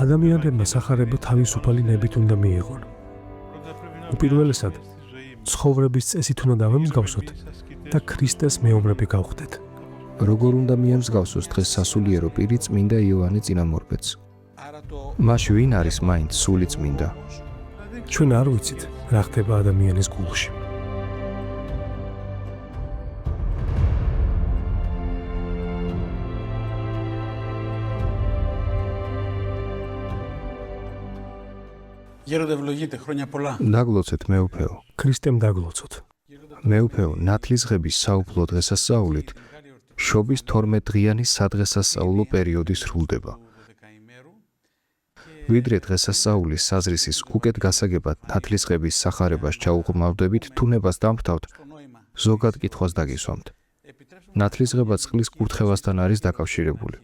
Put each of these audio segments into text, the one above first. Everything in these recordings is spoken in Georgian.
ადამიანებმა სახარება თავისუფალი ნებით უნდა მიიღონ. უპირველესად, ცხოვრების წესით უნდა დავემსგავსოთ და ქრისტეს მეომრები გავხდეთ. როგორ უნდა მიემსგავსოს დღეს სასულიერო პირი წმინდა იოანე წინამორბედს? მას ვინ არის მაინც სული წმინდა? ჩვენ არ ვიცით, რა ხდება ადამიანის გულში. დაგლოცეთ მეუფეო. ქრისტემ დაგლოცოთ. მეუფეო, ნათლისღების საუფლო დღესასწაულით შობის 12 დღიანი სადღესასწაულო პერიოდი სრულდება. ვიდრე დღესასწაულის საზრისის უკეთ გასაგებად ნათლისღების სახარებას ჩაუღრმავდებით, თუნებას დამთავრდ, ზოგად კითხვას დაგისვამთ. ნათლისღება წყლის კურთხევასთან არის დაკავშირებული.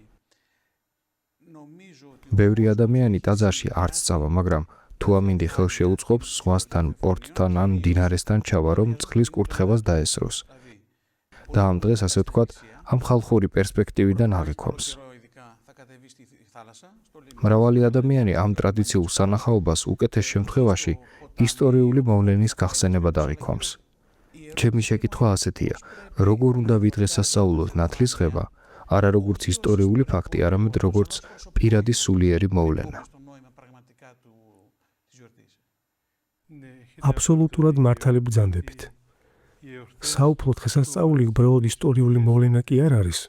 ბევრი ადამიანი ტაძარში არ სწავა, მაგრამ თუ ამინდი ხელს შეუწყობს ზღვასთან, პორტთან ან მდინარესთან ჩავა, რომ წყლის კურთხევას დაესწროს. და ამ დღეს, ასე ვთქვათ, ამ ხალხური პერსპექტივიდან აღიქვამს. მრავალი ადამიანი ამ ტრადიციულ სანახაობას უკეთეს შემთხვევაში ისტორიული მოვლენის გახსენებად აღიქვამს. ჩემი შეკითხვა ასეთია: როგორ უნდა ვიდღესასწაულოთ ნათლისღება, არა როგორც ისტორიული ფაქტი, არამედ როგორც პირადი სულიერი მოვლენა? აბსოლუტურად მართალი ბრძანდებით. საუფლო დღესასწაული უბრალოდ ისტორიული მოვლენა კი არ არის.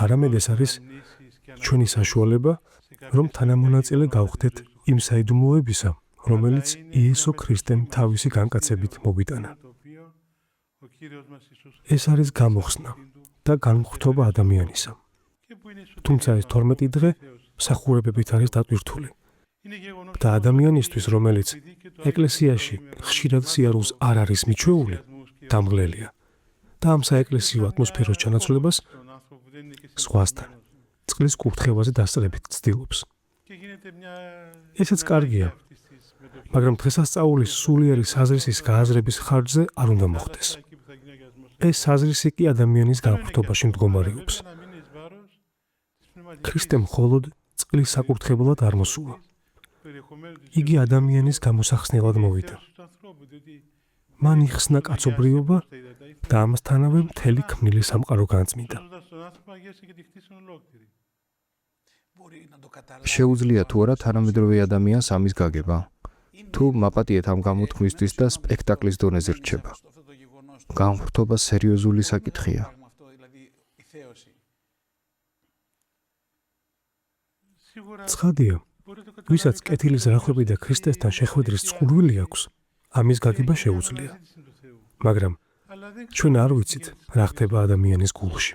არამედ ეს არის ჩვენი საშუალება, რომ თანამონაწილე გავხდეთ იმ საიდუმლოებისა, რომელიც იესო ქრისტემ თავისი განკაცებით მოვიტანა. ეს არის გამოხსნა და განმხრთობა ადამიანისა. თუმცა ეს 12 დღე მსახურებებით არის დატვირთული. და ადამიანისთვის, რომელიც ეკლესიაში ხშირად სიარულს არ არის მიჩვეული, დამღლელია და ამ საეკლესიო ატმოსფეროს ჩანაცვლებას ზღვასთან, წყლის კურთხევაზე დასწრებით ცდილობს. ესეც კარგია, მაგრამ დღესასწაულის სულიერი საზრისის გააზრების ხარჯზე არ უნდა მოხდეს. ეს საზრისი კი ადამიანის განმხრთობაში მდგომარეობს. ქრისტემ მხოლოდ წყლის საკურთხევლად არ მოსულა. იგი ადამიანის გამოსახსნელად მოვიდა. მან იხსნა კაცობრიობა და ამასთანავე მთელი ქმნილი სამყარო განწმინდა. შეუძლია თუ არა თანამედროვე ადამიანს ამის გაგება? თუ მაპატიეთ ამ გამოთქმისთვის და სპექტაკლის დონეზე რჩება? განმხრთობა სერიოზული საკითხია. ცხადია, ვისაც კეთილის რახვები და ქრისტესთან შეხვედრის წყურვილი აქვს, ამის გაგება შეუძლია. მაგრამ ჩვენ არ ვიცით, რა ხდება ადამიანის გულში.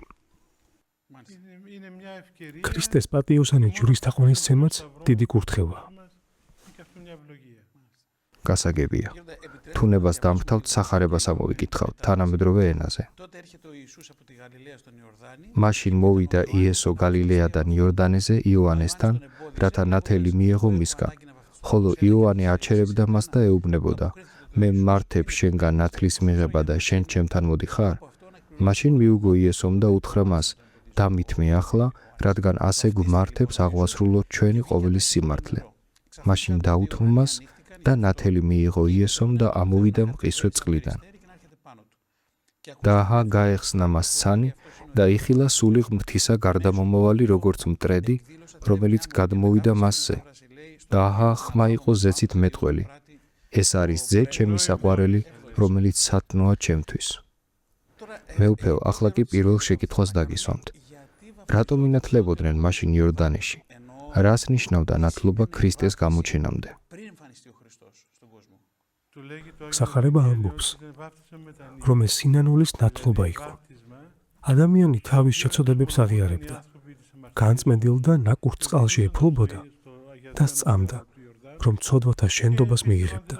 ქრისტეს პატიოსანი ჯვრის თაყვანისცემაც დიდი კურთხევაა. გასაგებია. თუნებას დამთავრდ სახარებას ამოვიკითხავთ თანამედროვე ენაზე. მაშინ მოვიდა იესო გალილეადან იორდანეზე იოანესთან, რათა ნათელი მიეღო მისგან. ხოლო იოანე აჩერებდა მას და ეუბნებოდა: მე მართებ შენგან ნათლის მიღება და შენ ჩემთან მოდიხარ? მაშინ მიუგო იესომ და უთხრა მას: დამითმე ახლა, რადგან ასე გვმართებს აღვასრულოთ ჩვენი ყოველი სიმართლე. მაშინ დაუთმო მას და ნათელი მიიღო იესომ და ამოვიდა მყისვე წყლიდან. და აჰა გაეხსნა მას ცანი და იხილა სული ღმრთისა გარდამომავალი როგორც მტრედი, რომელიც გადმოვიდა მასზე. და აჰა ხმა იყო ზეცით მეტყველი. ეს არის ძე ჩემი საყვარელი, რომელიც სათნოა ჩემთვის. მეუფეო, ახლა კი პირველ შეკითხვას დაგისვამთ. რატომ ინათლებოდნენ მაშინ იორდანეში? რას ნიშნავდა ნათლობა ქრისტეს გამოჩენამდე? სახარება ამბობს, რომ ეს სინანულის ნათლობა იყო. ადამიანი თავის შეცოდებებს აღიარებდა, განწმენდილდა ნაკურთხ წყალში ეფლობოდა და სწამდა, რომ ცოდვათა შენდობას მიიღებდა.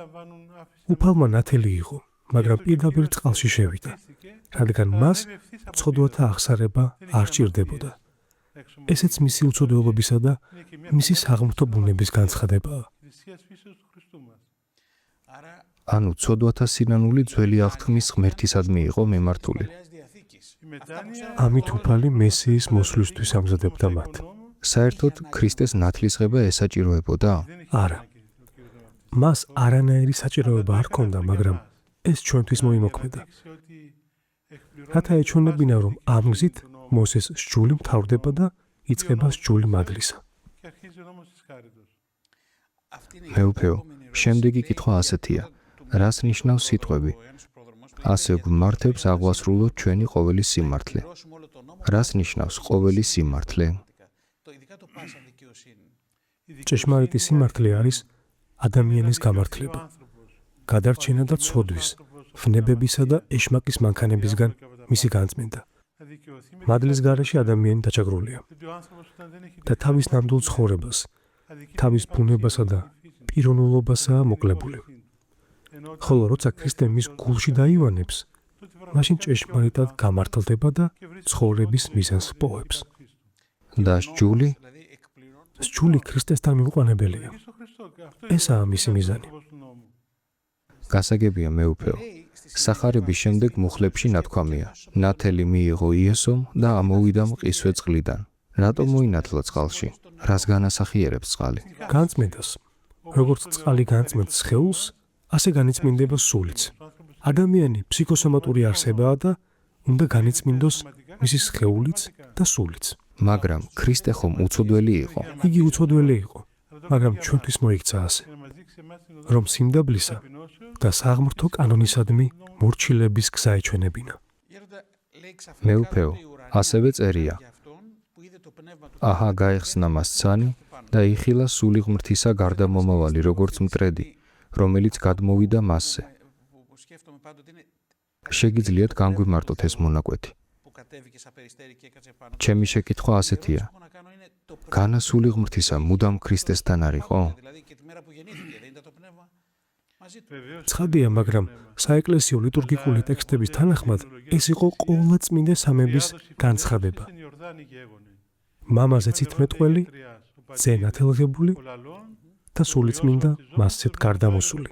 უფალმა ნათელი იყო, მაგრამ პირდაპირ წყალში შევიდა, რადგან მას ცოდვათა აღსარება არ ჭირდებოდა. ესეც მისი უცოდეობისა და მისი საღმრთო ბუნების განცხადებაა. ანუ ცოდვათა სინანული ძველი აღთქმის ღმერთისადმი იყო მიმართული. ამით უფალი მესიის მოსვლისთვის ამზადებდა მათ. საერთოდ ქრისტეს ნათლისღება ესაჭიროებოდა? არა. მას არანაირი საჭიროება არ ჰქონდა, მაგრამ ეს ჩვენთვის მოიმოქმედა. რათა ეჩვენებინა, რომ ამ გზით მოსეს სჯული მთავრდება და იწყება სჯული მადლისა. მეუფეო, შემდეგი კითხვა ასეთია: რას ნიშნავს სიტყვები? ასე გვმართებს აღვასრულოთ ჩვენი ყოველი სიმართლე. რას ნიშნავს ყოველი სიმართლე? ჭეშმარიტი სიმართლე არის ადამიანის გამართლება, გადარჩენა და ცოდვის, ვნებებისა და ეშმაკის მანქანებისგან მისი განწმენდა. მადლის გარეშე ადამიანი დაჩაგრულია და თავის ნამდვილ ცხოვრებას, თავის ბუნებასა და პიროვნულობასაა მოკლებული. ხოლო როცა ქრისტე მის გულში დაივანებს, მაშინ ჭეშმარიტად გამართლდება და ცხოვრების მიზანს პოვებს. და სჯული? სჯული ქრისტესთან მივყვანებელია. ესაა მისი მიზანი. გასაგებია მეუფეო. სახარების შემდეგ მუხლებში ნათქვამია: ნათელი მიიღო იესომ და ამოვიდა მყისვე წყლიდან. რატომ მოინათლა წყალში? რას განასახიერებს წყალი? განწმენდას. როგორც წყალი განწმენდს სხეულს, ასე განიწმინდება სულიც. ადამიანი ფსიქოსომატური არსებაა და უნდა განიწმინდოს მისი სხეულიც და სულიც. მაგრამ ქრისტე ხომ უცოდველი იყო? იგი უცოდველი იყო, მაგრამ ჩვენთვის მოიქცა ასე, რომ სიმდაბლისა და საღმრთო კანონისადმი მორჩილების გზა ეჩვენებინა. მეუფეო, ასევე წერია: აჰა, გაიხსნა მას ცანი და იხილა სული ღმრთისა გარდამომავალი, როგორც მტრედი, რომელიც გადმოვიდა მასზე. შეგიძლიათ განგვიმარტოთ ეს მონაკვეთი. ჩემი შეკითხვა ასეთია: განა სული ღმრთისა მუდამ ქრისტესთან არ იყო? ცხადია, მაგრამ საეკლესიო ლიტურგიკული ტექსტების თანახმად ეს იყო ყოვლადწმინდა სამების განცხადება. მამაზე ცითმეტყველი, ძე ნათელღებული და სულიწმინდა მასზეც გარდამოსული.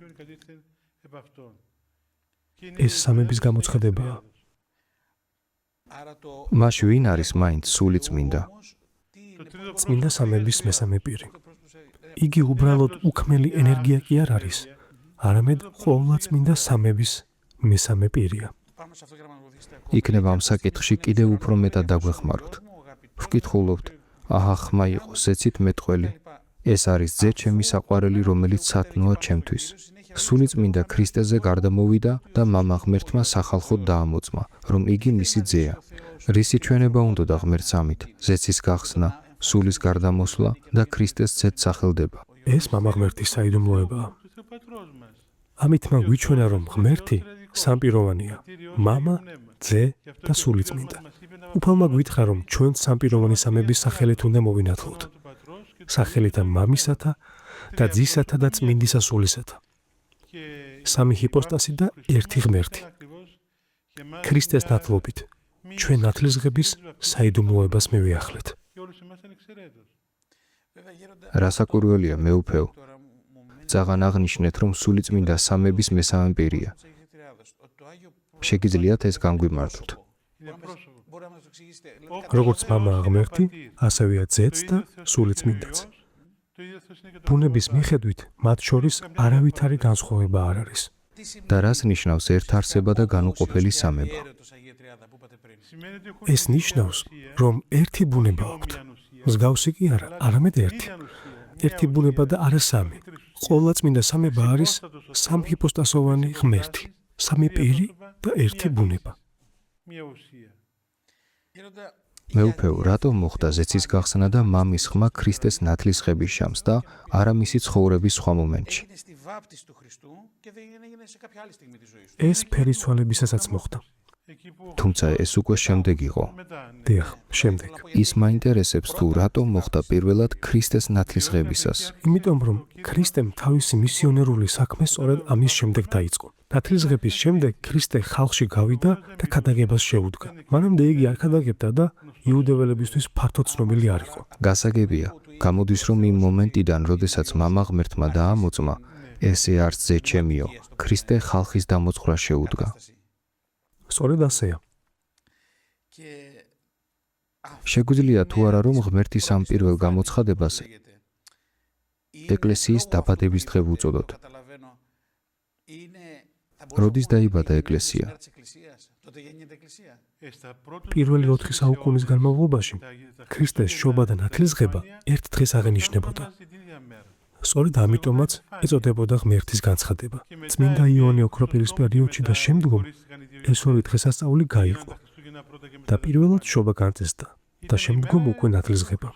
ეს სამების გამოცხადებაა. მას ვინ არის მაინც სულიწმინდა? წმინდა სამების მესამე პირი. იგი უბრალოდ უქმელი ენერგია კი არ არის, არამედ ყოვლადწმინდა სამების მესამე პირია. იქნება ამ საკითხში კიდევ უფრო მეტად დაგვეხმაროთ. ვკითხულობთ: აჰა, ხმა იყო ზეცით მეტყველი. ეს არის ძე ჩემი საყვარელი, რომელიც სათნოა ჩემთვის. სულიწმინდა ქრისტეზე გარდამოვიდა და მამა ღმერთმა სახალხოდ დაამოწმა, რომ იგი მისი ძეა. რისი ჩვენება უნდოდა ღმერთს ამით? ზეცის გახსნა, სულის გარდამოსვლა და ქრისტეს ძედ სახელდება. ეს მამა ღმერთის საიდუმლოებაა. ამით მან გვიჩვენა, რომ ღმერთი სამპიროვანია: მამა, ძე და სულიწმინდა. უფალმა გვითხრა, რომ ჩვენ სამპიროვანი სამების სახელით უნდა მოვინათლოთ. სახელითა მამისათა და ძისათა და წმინდისა სულისათა. სამი ჰიპოსტასი და ერთი ღმერთი. ქრისტეს ნათლობით ჩვენ ნათლისღების საიდუმლოებას მივიახლეთ. რასაკვირველია მეუფეო. წაღან აღნიშნეთ, რომ სულიწმინდა სამების მესამე პირია. შეგიძლიათ ეს განგვიმარტოთ? როგორც მამა ღმერთი, ასევეა ძეც და სულიწმინდაც. ბუნების მიხედვით მათ შორის არავითარი განსხვავება არ არის. და რას ნიშნავს ერთარსება და განუყოფელი სამება? ეს ნიშნავს, რომ ერთი ბუნება აქვთ. მსგავსი კი არა, არამედ ერთი. ერთი ბუნება და არა სამი. ყოვლადწმინდა სამება არის სამჰიპოსტასოვანი ღმერთი, სამი პირი და ერთი ბუნება. მეუფეო, რატომ მოხდა ზეცის გახსნა და მამის ხმა ქრისტეს ნათლისღების შამს და არა მისი ცხოვრების სხვა მომენტში? ეს ფერისცვალებისასაც მოხდა. თუმცა ეს უკვე შემდეგ იყო. დიახ, შემდეგ. ის მაინტერესებს თუ რატომ მოხდა პირველად ქრისტეს ნათლისღებისას. იმიტომ რომ ქრისტემ თავისი მისიონერული საქმე სწორედ ამის შემდეგ დაიწყო. ნათლისღების შემდეგ ქრისტე ხალხში გავიდა და ქადაგებას შეუდგა. მანამდე იგი არ ქადაგებდა და იუდეველებისთვის ფართოდ ცნობილი არ იყო. გასაგებია, გამოდის რომ იმ მომენტიდან, როდესაც მამა ღმერთმა დაამოწმა, ესე არც ძე ჩემიო, ქრისტე ხალხის დამოწყვრა შეუდგა. სწორედ ასეა. შეგვიძლია თუ არა რომ ღმერთის ამ პირველ გამოცხადებას ეკლესიის დაბადების დღე ვუწოდოთ. როდის დაიბადა ეკლესია? პირველი 4 საუკუნის განმავლობაში ქრისტეს შობა და ნათლისღება ერთ დღეს აღენიშნებოდა. სწორედ ამიტომაც ეწოდებოდა ღმერთის განცხადება. წმინდა იოანე ოქროპირის პერიოდში და შემდგომ ეს ორი დღესასწაული გაიყო და პირველად შობა განწესდა და შემდგომ უკვე ნათლისღება.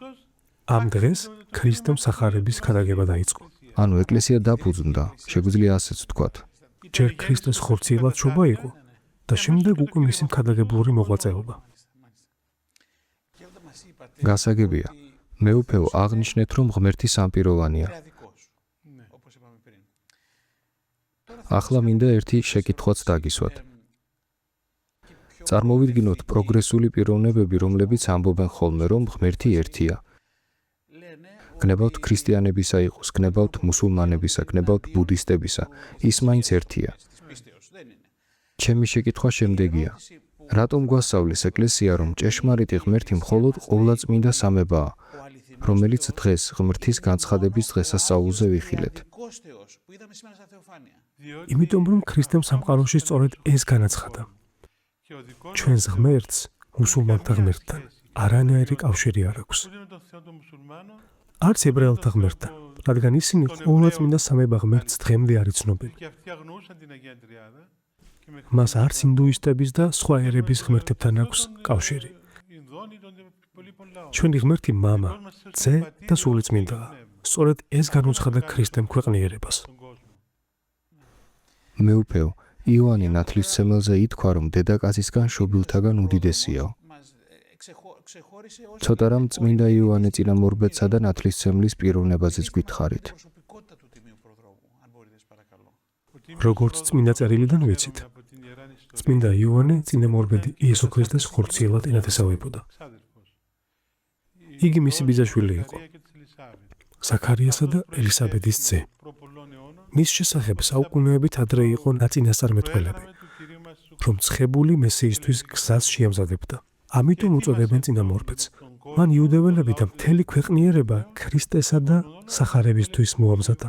ამ დღეს ქრისტემ სახარების ქადაგება დაიწყო. ანუ ეკლესია დაფუძნდა, შეგვიძლია ასეც ვთქვათ. ჯერ ქრისტეს ხორციელად შობა იყო და შემდეგ უკვე მისი ქადაგებლური მოღვაწეობა. გასაგებია, მე უფეო აღნიშნეთ რომ ღმერთი სამპიროვანია. ახლა მინდა ერთი შეკითხვაც დაგისვათ. წარმოვიდგინოთ პროგრესული პიროვნებები, რომლებიც ამბობენ ხოლმე რომ ღმერთი ერთია. გნებავთ ქრისტიანებისა იყოს, გნებავთ მუსულმანებისა, გნებავთ ბუდისტებისა, ის მაინც ერთია. ჩემი შეკითხვა შემდეგია. რატომ გვასწავლის ეკლესია რომ ჭეშმარიტი ღმერთი მხოლოდ ყოვლადწმინდა სამებაა, რომელიც დღეს ღმრთის განცხადების დღესასწაულზე ვიხილეთ? იმიტომ რომ ქრისტემ სამყაროში სწორედ ეს განაცხადა. ჩვენს ღმერთს მუსულმანთა ღმერთთან არანაირი კავშირი არ აქვს. არც ებრაელთა ღმერთთან, რადგან ისინი ყოვლადწმინდა სამება ღმერთს დღემდე არ იცნობენ. მას არც ინდუისტების და სხვა ერების ღმერთებთან აქვს კავშირი. ჩვენი ღმერთი მამა, ძე და სულიწმინდაა. სწორედ ეს განუცხადა ქრისტემ ქვეყნიერებას. მე უფეო, იოანე ნათლისმცემელზე ითქვა რომ დედაკაცისგან შობილთაგან უდიდესია. ცოტა რამ წმინდა იოანე წინამორბედსა და ნათლისმცემლის პიროვნებაზეც გითხარით. როგორც წმინდა წერილიდან ვიცით, წმინდა იოანე წინამორბედი იესო ქრისტეს ხორციელად ენათესავებოდა. იგი მისი ბიძაშვილი იყო, ზაქარიასა და ელისაბედის ძე. მის შესახებ საუკუნეებით ადრე იყო ნაწინასწარმეტყველები, რომ ცხებული მესიისთვის გზას შეამზადებდა. ამიტომ უწოდებენ წინამორბედს. მან იუდეველები და მთელი ქვეყნიერება ქრისტესა და სახარებისთვის მოამზადა.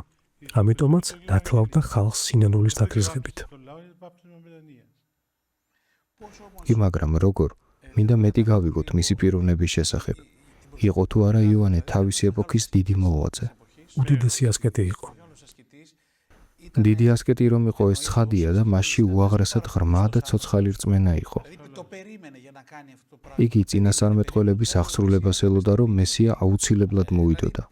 ამიტომაც ნათლავდა ხალხს სინანულის ნათლისღებით. მაგრამ როგორ? მინდა მეტი გავიგოთ მისი პიროვნების შესახებ. იყო თუ არა იოანე თავისი ეპოქის დიდი მოღვაწე? უდიდესი ასკეტი იყო. დიდი ასკეტი რომ იყო ეს ცხადია და მასში უაღრესად ღრმა და ცოცხალი რწმენა იყო. იგი წინასწარმეტყველების აღსრულებას ელოდა რომ მესია აუცილებლად მოვიდოდა.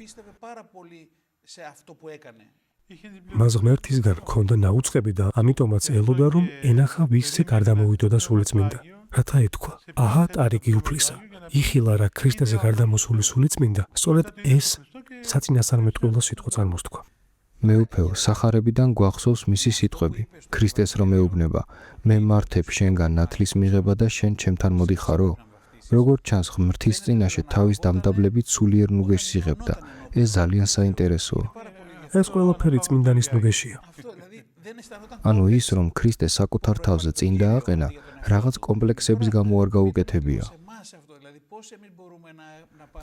მას ღმერთისგან ჰქონდა ნაუწყები და ამიტომაც ელოდა რომ ენახა ვისზე გარდამოვიდოდა სულიწმინდა, რათა ეთქვა: აჰა ტარიგი უფლისა, იხილა რა ქრისტეზე გარდამოსული სულიწმინდა, სწორედ ეს საწინასწარმეტყველო სიტყვა წარმოსთქვა. მე უფეო, სახარებიდან გვახსოვს მისი სიტყვები: ქრისტეს რომ ეუბნება, მე მართებ შენგან ნათლის მიღება და შენ ჩემთან მოდიხარო? როგორც ჩანს, ღმრთის წინაშე თავის დამდაბლებით სულიერ ნუგეშს იღებდა. ეს ძალიან საინტერესოა. ეს ყველაფერი წმინდანის ნუგეშია. ანუ ის რომ ქრისტე საკუთარ თავზე წინ დააყენა, რაღაც კომპლექსების გამო არ გაუკეთებია.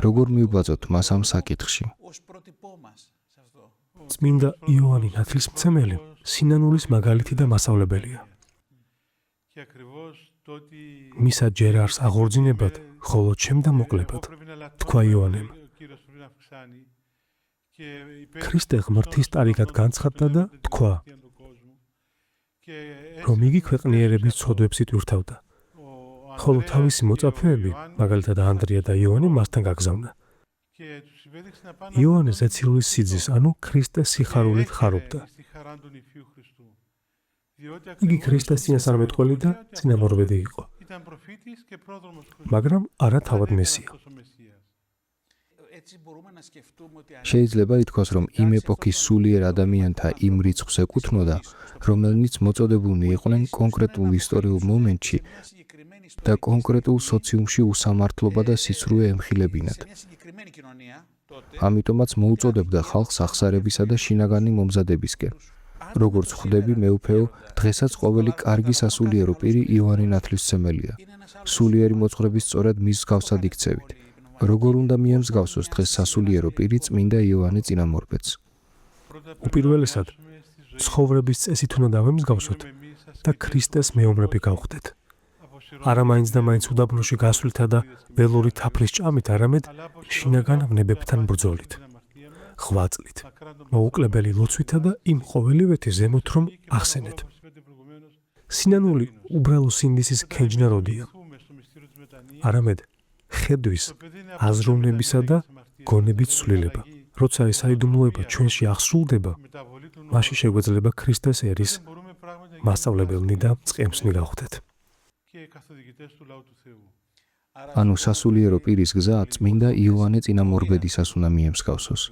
როგორ მივბაძოთ მას ამ საკითხში? წმინდა იოანე ნათლისმცემელი სინანულის მაგალითი და მასწავლებელია. მისა ჯერ არს აღორძინებად, ხოლო ჩემდა მოკლებად, თქვა იოანემ. ქრისტე ღმრთის ტარიგად განცხადდა და თქვა, რომ იგი ქვეყნიერების ცოდვებს იტვირთავდა, ხოლო თავისი მოწაფეები, მაგალითად ანდრია და იოანე მასთან გაგზავნა. იოანე ზეცილის სიძის, ანუ ქრისტეს სიხარულით ხარობდა. იგი ქრისტეს წინასწარმეტყველი და წინამორბედი იყო, მაგრამ არა თავად მესია. შეიძლება ითქვას, რომ იმ ეპოქის სულიერ ადამიანთა იმ რიცხვს ეკუთვნოდა, რომელნიც მოწოდებულნი იყვნენ კონკრეტულ ისტორიულ მომენტში და კონკრეტულ სოციუმში უსამართლობა და სიცრუე ემხილებინათ. ამიტომაც მოუწოდებდა ხალხს აღსარებისა და შინაგანი მომზადებისკენ. როგორც ხვდები, მეუფეო, დღესაც ყოველი კარგი სასულიერო პირი იოანე ნათლისმცემელია. სულიერი მოძღვრების სწორად მის მსგავსად იქცევით. როგორ უნდა მიემსგავსოს დღეს სასულიერო პირი წმინდა იოანე წინამორბედს? უპირველესად, ცხოვრების წესით უნდა დავემსგავსოთ და ქრისტეს მეომრები გავხდეთ. არა მაინც და მაინც უდაბნოში გასვლითა და ველური თაფლის ჭამით, არამედ შინაგან ვნებებთან ბრძოლით, ღვაწლით, მოუკლებელი ლოცვითა და იმ ყოველივეთი ზემოთ რომ ახსენეთ. სინანული უბრალო სინდისის ქენჯნაროდია, არამედ ხედვის, აზროვნებისა და გონების ცვლილება. როცა ეს საიდუმლოება ჩვენში აღსრულდება, მაშინ შეგვეძლება ქრისტეს ერის მასწავლებელნი და წყემსნი გავხდეთ. ანუ სასულიერო პირის გზა წმინდა იოანე წინამორბედისას უნდა მიემსგავსოს.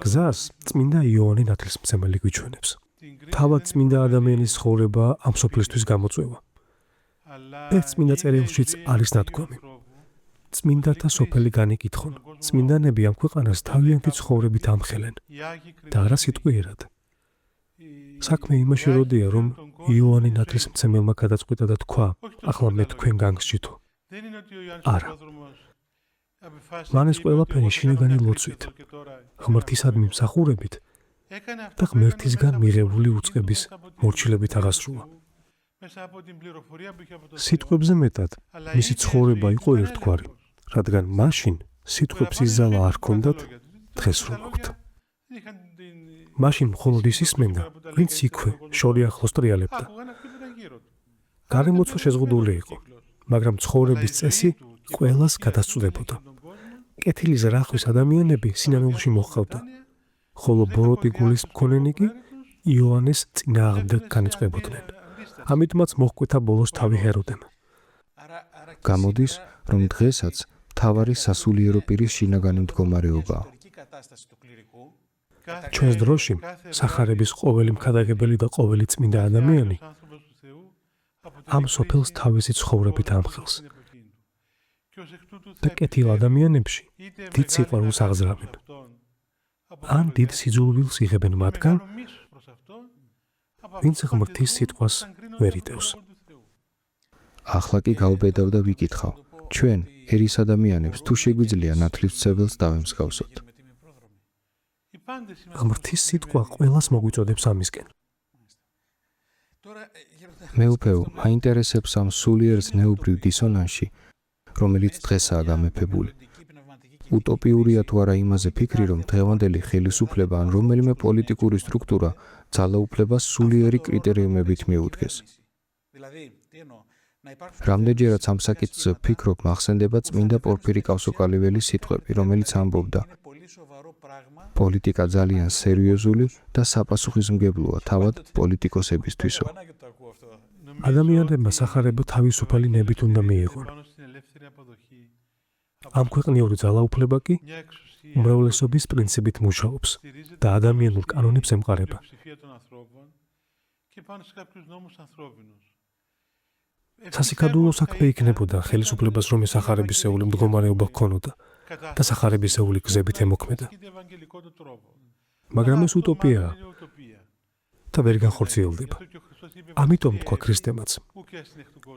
გზას წმინდა იოანე ნათლისმცემელი გვიჩვენებს. თავად წმინდა ადამიანის ცხოვრება ამ სოფლისთვის გამოწვევა. ეს წმინდა წერილშიც არის ნათქვამი. წმინდათა სოფელი განიკითხონ. წმინდანები ამ ქვეყანას თავიანთი ცხოვრებით ამხელენ და არა სიტყვიერად. საქმე იმაში როდია, რომ იოანე ნათლისმცემელმა გადაწყვიტა და თქვა, ახლა მე თქვენ განგსჯითო. არა. მან ეს ყველაფერი შინაგანი ლოცვით, ღმრთისადმი მსახურებით და ღმერთისგან მიღებული უწყების მორჩილებით აღასრულა. სიტყვებზე მეტად, მისი ცხოვრება იყო ერთგვარი, რადგან მაშინ სიტყვებს იზალა არ ჰქონდათ, დღეს რომ აქვთ. მაშინ მხოლოდ ის ისმენდა, ვინც იქვე შორი ახლოს ტრიალებდა. გარემოცვა შეზღუდული იყო, მაგრამ ცხოვრების წესი ყველას გადასწვდებოდა. კეთილის რახვის ადამიანები სინანულში მოჰყავდა, ხოლო ბოროტი გულის მქონენი კი იოანეს წინააღმდეგ განეწყებოდნენ. ამიტომაც მოჰკვეთა ბოლოს თავი ჰეროდემ. გამოდის, რომ დღესაც მთავარი სასულიერო პირის შინაგანი მდგომარეობაა. ჩვენს დროში სახარების ყოველი მქადაგებელი და ყოველი წმინდა ადამიანი ამ სოფელს თავისი ცხოვრებით ამხელს. და კეთილ ადამიანებში დიდ სიყვარულს აღზრავენ. ან დიდ სიძულვილს იღებენ მათგან, ვინც ღმრთის სიტყვას ვერ იტევს. ახლა კი გავბედავ და ვიკითხავ, ჩვენ ერის ადამიანებს თუ შეგვიძლია ნათლისმცემელს დავემსგავსოთ? ღმრთის სიტყვა ყველას მოგვიწოდებს ამისკენ. მეუფეო, მაინტერესებს ამ სულიერ ზნეობრივ დისონანსში, რომელიც დღესაა გამეფებული. უტოპიურია თუ არა იმაზე ფიქრი, რომ დღევანდელი ხელისუფლება ან რომელიმე პოლიტიკური სტრუქტურა ძალაუფლებას სულიერი კრიტერიუმებით მიუდგეს. რამდენჯერაც ამ საკითხზე ვფიქრობ, მახსენდება წმინდა პორფირი კავსოკალიველის სიტყვები, რომელიც ამბობდა: პოლიტიკა ძალიან სერიოზული და საპასუხისმგებლოა თავად პოლიტიკოსებისთვისო. ადამიანებმა სახარება თავისუფალი ნებით უნდა მიიღონ. ამ ქვეყნიური ძალაუფლება კი უმრავლესობის პრინციპით მუშაობს და ადამიანურ კანონებს ემყარება. სასიკადულო საქმე იქნებოდა ხელისუფლებას, რომ სახარებისეული მდგომარეობა ჰქონოდა და სახარებისეული გზებით ემოქმედა. მაგრამ ეს უტოპიაა და ვერ განხორციელდება. ამიტომ თქვა ქრისტემაც,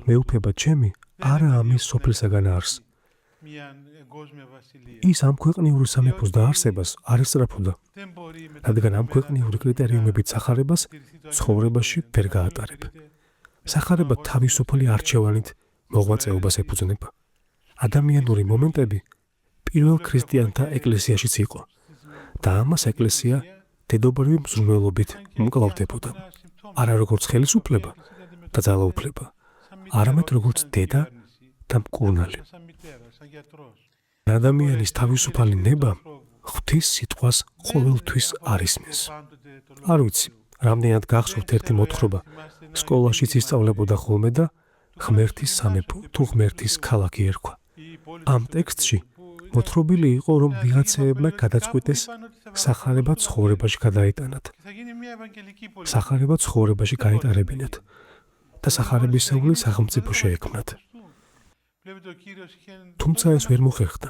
მეუფება ჩემი არა ამის სოფლისაგან არს. ის ამ ქვეყნიური სამეფოს დაარსებას არ ესწრაფოდა, რადგან ამ ქვეყნიური კრიტერიუმებით სახარებას ცხოვრებაში ვერ გაატარებ. სახარება თავისუფალი არჩევანით მოღვაწეობას ეფუძნება. ადამიანური მომენტები პირველ ქრისტიანთა ეკლესიაშიც იყო და ამას ეკლესია დედობრივი მზრუნველობით მკლავდებოდა. არა როგორც ხელისუფლება და ძალაუფლება, არამედ როგორც დედა და მკურნალი. ადამიანის თავისუფალი ნება ღვთის სიტყვას ყოველთვის არ ისმენს. არ ვიცი, რამდენად გახსოვთ ერთი მოთხრობა, სკოლაშიც ისწავლებოდა ხოლმე და ღმერთის სამეფო თუ ღმერთის ქალაქი ერქვა. ამ ტექსტში მოთხრობილი იყო, რომ ვიღაცეებმა გადაწყვიტეს სახარება ცხოვრებაში გადაეტანათ. სახარება ცხოვრებაში გაეტარებინათ და სახარებისეული სახელმწიფო შეექმნათ. თუმცა ეს ვერ მოხერხდა.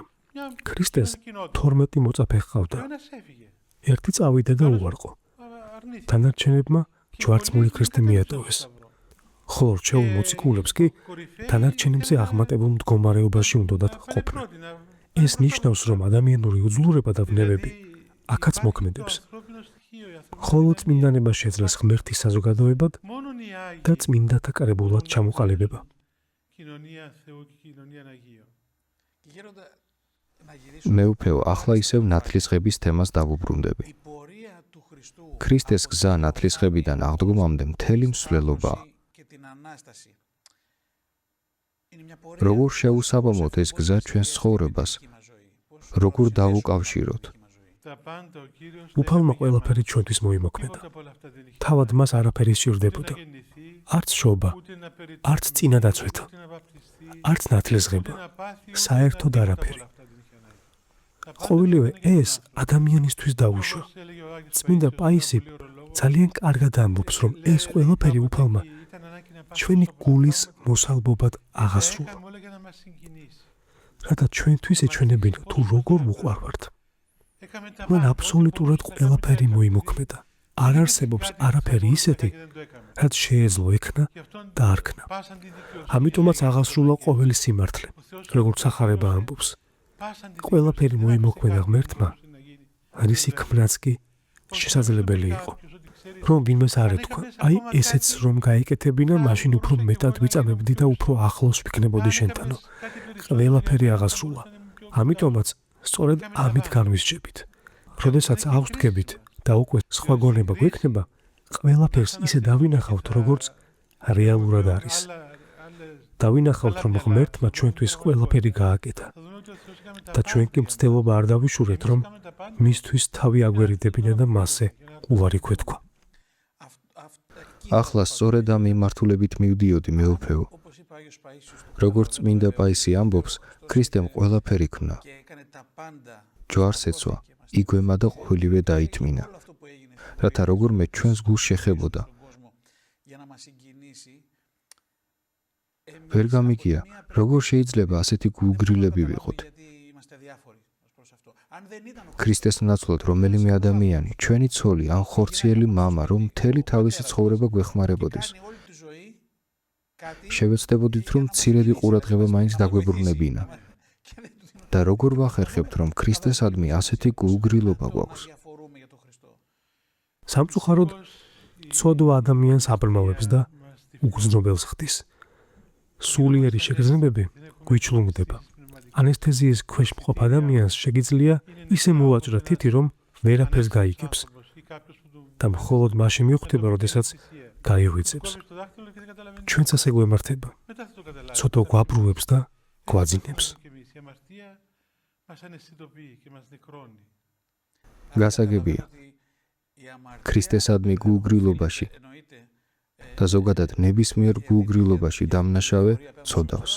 ქრისტეს 12 მოწაფე ჰყავდა. ერთი წავიდა და უარყო. დანარჩენებმა ჯვარცმული ქრისტე მიატოვეს. ხოლო რჩეულ მოციქულებს კი დანარჩენებზე აღმატებულ მდგომარეობაში უნდათ ყოფნა. ეს ნიშნავს, რომ ადამიანური უძლურება და ვნებები აქაც მოქმედებს. ხოლო წმინდანება შეძლეს ღმერთის საზოგადოებად და წმინდათა კრებულად ჩამოყალიბება. მეუფეო, ახლა ისევ ნათლისღების თემას დავუბრუნდები. ქრისტეს გზა ნათლისღებიდან აღდგომამდე მთელი მსვლელობაა. როგორ შევუსაბამოთ ეს გზა ჩვენს ცხოვრებას? როგორ დავუკავშიროთ? უფალმა ყველაფერი ჩვენთვის მოიმოქმედა. თავად მას არაფერი სჭირდებოდა. არც შობა, არც წინადაცვეთა, არც ნათლისღება, საერთოდ არაფერი. ყოველივე ეს ადამიანისთვის დაუშვა. წმინდა პაისი ძალიან კარგად ამბობს, რომ ეს ყველაფერი უფალმა ჩვენი გულის მოსალბობად აღასრულა. რათა ჩვენთვის ეჩვენებინა თუ როგორ უყვარვართ. მან აბსოლუტურად ყველაფერი მოიმოქმედა. არ არსებობს არაფერი ისეთი, რაც შეეძლო ექნა და არქნა. ამიტომაც აღასრულა ყოველი სიმართლე, როგორც სახარება ამბობს. ყველაფერი მოიმოქმედა ღმერთმა, რისი ქმნაც კი შესაძლებელი იყო. რომ ვინმეს არ ეთქვა, აი ესეც რომ გაიკეთებინა, მაშინ უფრო მეტად ვიწამებდი და უფრო ახლოს ვიქნებოდი შენთანო. ყველაფერი აღასრულა. ამიტომაც სწორედ ამით განვისჯებით. როდესაც ავსდგებით და უკვე სხვა გონება გვექნება, ყველაფერს ისე დავინახავთ, როგორც რეალურად არის. დავინახავთ, რომ ღმერთმა ჩვენთვის ყველაფერი გააკეთა. და ჩვენ კი მცდელობა არ დავიშურეთ, რომ მისთვის თავი აგვერიდებინა და მასზე უარი გვეთქვა. ახლა სწორედ ამ მიმართულებით მივდიოდი მეუფეო. როგორც წმინდა პაისი ამბობს, ქრისტემ ყველაფერი ქნა. ჯვარს ეცვა, იგვემა და ყოველივე დაითმინა. რათა როგორმე ჩვენს გულს შეხებოდა. ვერ გამიგია, როგორ შეიძლება ასეთი გულგრილები ვიყოთ. ქრისტეს ნაცვლად რომელიმე ადამიანი, ჩვენი ცოლი ან ხორციელი მამა, რომ მთელი თავისი ცხოვრება გვეხმარებოდეს. შევეცდებოდით, რომ მცირედი ყურადღება მაინც დაგვებრუნებინა. და როგორ ვახერხებთ, რომ ქრისტესადმი ასეთი გულგრილობა გვაქვს? სამწუხაროდ, ცოდვა ადამიანს აბრმავებს და უგრძნობელს ხდის. სულიერი შეგრძნებები გვიჩლუნდება. ანესთეზიის ქვეშ მყოფ ადამიანს შეგიძლია ისე მოვაჭრა თითი, რომ ვერაფერს გაიგებს და მხოლოდ მაშინ მიხვდება, როდესაც გაიღვიძებს. ჩვენც ასე გვემართება. ცოდვა გვაბრუებს და გვაძინებს. გასაგებია, ქრისტესადმი გულგრილობაში და ზოგადად ნებისმიერ გულგრილობაში დამნაშავე ცოდავს.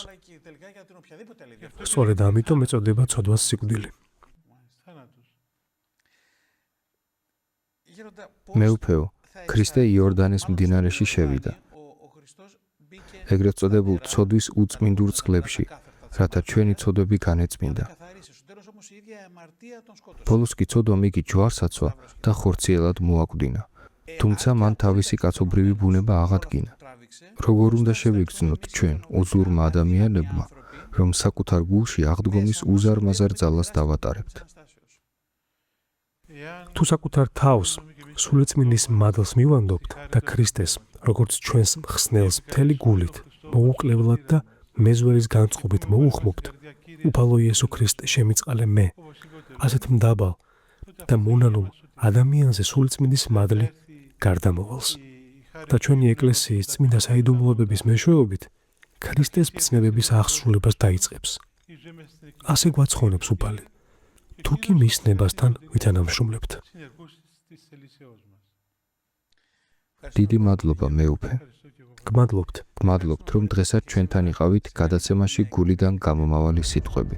სწორედ ამიტომ ეწოდება ცოდვას სიკვდილი. მეუფეო, ქრისტე იორდანეს მდინარეში შევიდა. ეგრეთ წოდებულ ცოდვის უწმინდურ წყლებში, რათა ჩვენი ცოდვები განეწმინდა. ბოლოს კი ცოდვამ იგი ჯვარს აცვა და ხორციელად მოაკვდინა. თუმცა მან თავისი კაცობრივი ბუნება აღადგინა. როგორ უნდა შევიგრძნოთ ჩვენ, უძლურმა ადამიანებმა, რომ საკუთარ გულში აღდგომის უზარმაზარ ძალას დავატარებთ. თუ საკუთარ თავს სულიწმინდის მადლს მივანდობთ და ქრისტეს, როგორც ჩვენს მხსნელს მთელი გულით, მოუკლებლად და მეზვერის განწყობით მოუხმობთ, უფალო იესო ქრისტე, შემიწყალე მე, ასეთ მდაბალ და მონანულ ადამიანზე სულიწმინდის მადლი გარდამავალს. და ჩვენი ეკლესიის წმინდა საიდუმლოებების მეშვეობით ქრისტეს მცნებების აღსრულებას დაიწყებს. ასე გვაცხონებს უფალი. თუ კი მის ნებასთან ვითანამშრომლებთ. დიდი მადლობა მეუფე. გმადლობთ, რომ დღესაც ჩვენთან იყავით გადაცემაში გულიდან გამომავალი სიტყვები.